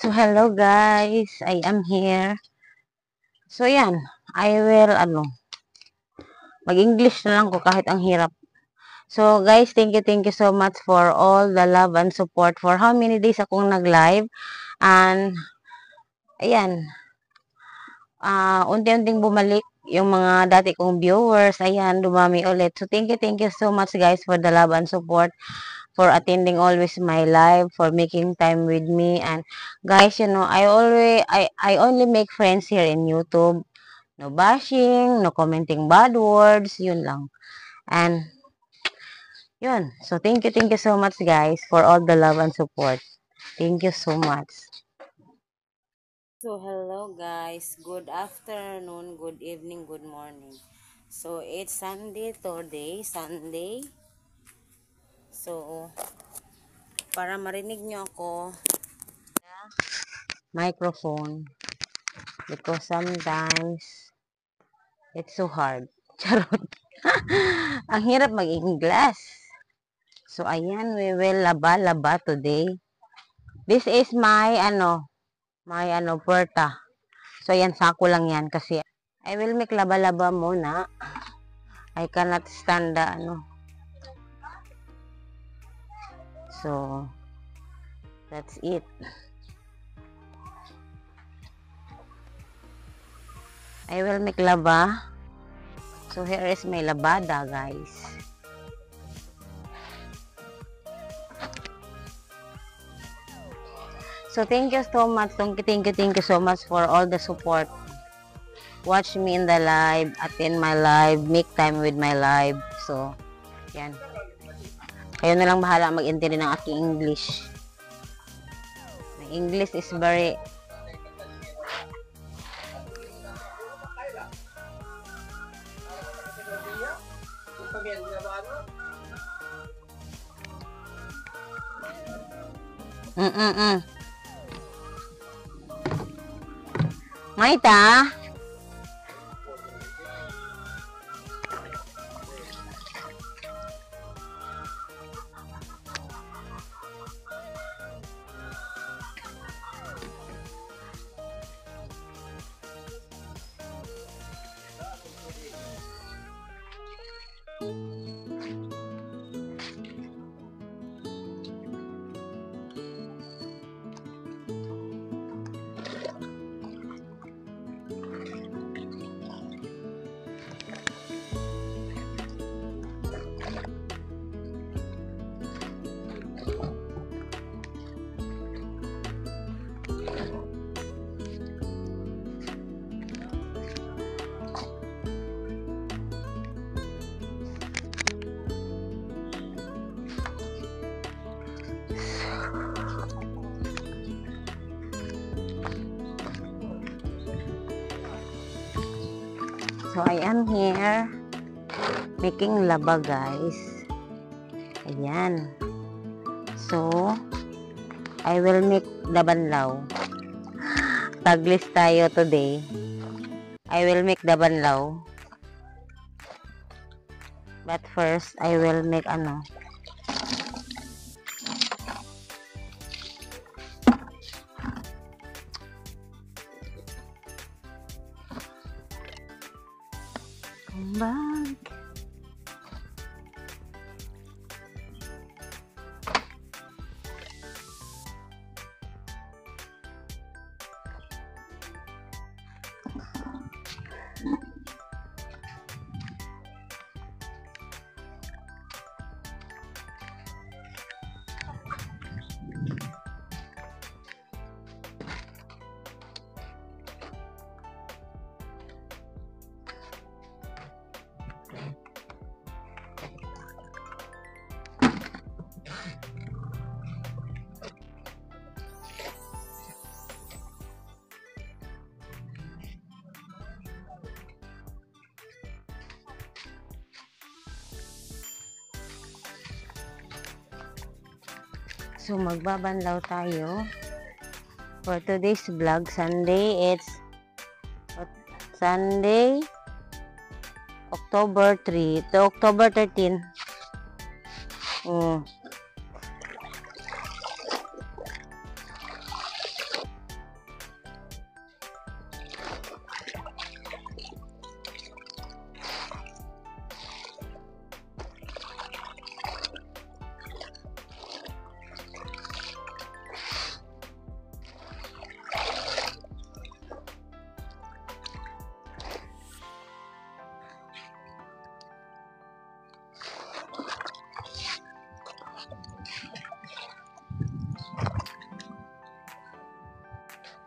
So, hello guys. I am here. So, yan. I will, mag-English na lang ko kahit ang hirap. So, guys, thank you so much for all the love and support for how many days akong nag-live. And, ayan. Unti-unting bumalik yung mga dati kong viewers. Ayan, dumami ulit. So, thank you so much guys for the love and support, for attending always my live, for making time with me. And guys, I only make friends here in YouTube. No bashing, no commenting bad words, yun lang. And yun. So thank you so much guys for all the love and support. Thank you so much. So hello guys, good afternoon, good evening, good morning. So it's Sunday today, Sunday. So para marinig nyo ako, microphone, because sometimes it's so hard. Charot. Ang hirap mag-English. So ayan, we will laba-laba today. This is my puerta. So ayan, sako lang yan kasi I will make laba-laba muna. I cannot stand the So that's it. I will make laba. So here is my labada, guys. So thank you so much. Thank you so much for all the support. Watch me in the live, attend my live, make time with my live. So, yan. Kayo na lang bahala mag-intindi ng aking English. My English is very Maita. So, I am here making laba, guys. Ayan. So, I will make dabanlaw. Taglis tayo today. I will make dabanlaw. But first, I will make Bag. So, magbabanlaw tayo for today's vlog. Sunday, it's Sunday, October 3 to October 13.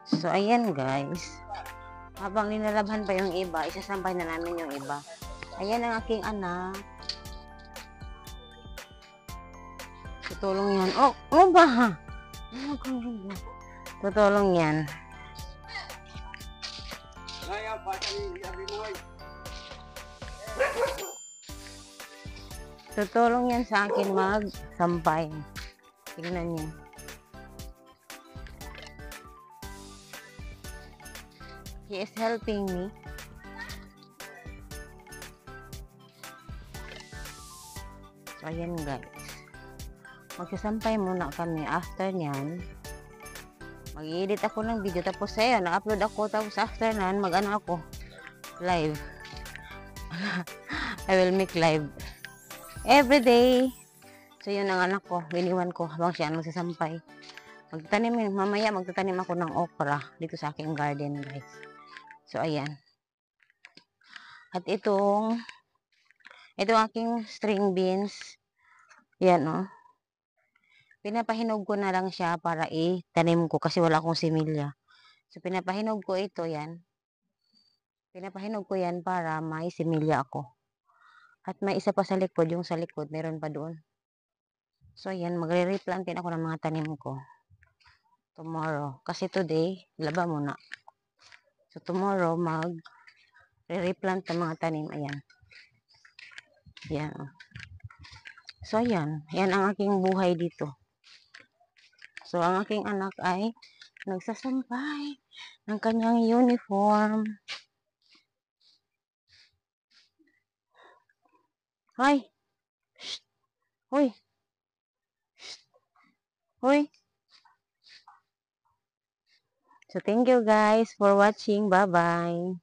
So, ayan guys. Habang nilalabhan pa yung iba, isasampay na namin yung iba. Ayan ang aking anak. Tutulong yan. Oh, ano ba ha? Tutulong yan. Tutulong yan sa akin mag-sampay. Tingnan niyo. He is helping me. So, ayan guys. Magsasampay muna kami. After nyan, mag-edit ako ng video. Tapos ayan, na-upload ako. Tapos after nan, mag-ano ako. Live. I will make live. Every day. So, yun ang anak ko. Iniwan ko habang siya magsasampay. Mamaya magtatanim ako ng okra dito sa aking garden guys. So, ayan. At itong aking string beans. Yan, oh. Pinapahinog ko na lang siya para itanim ko kasi wala akong similya. So, pinapahinog ko ito, yan. Pinapahinog ko yan para may similya ako. At may isa pa sa likod, yung sa likod, meron pa doon. So, yan, magre-replant din ako ng mga tanim ko. Tomorrow. Kasi today, laba muna. So, tomorrow, mag-replant ng mga tanim. Ayan. Yan. So, ayan. Yan ang aking buhay dito. So, ang aking anak ay nagsasampay ng kanyang uniform. Hoy! Shh! Hoy! Shh! Hoy! So, thank you guys for watching. Bye-bye!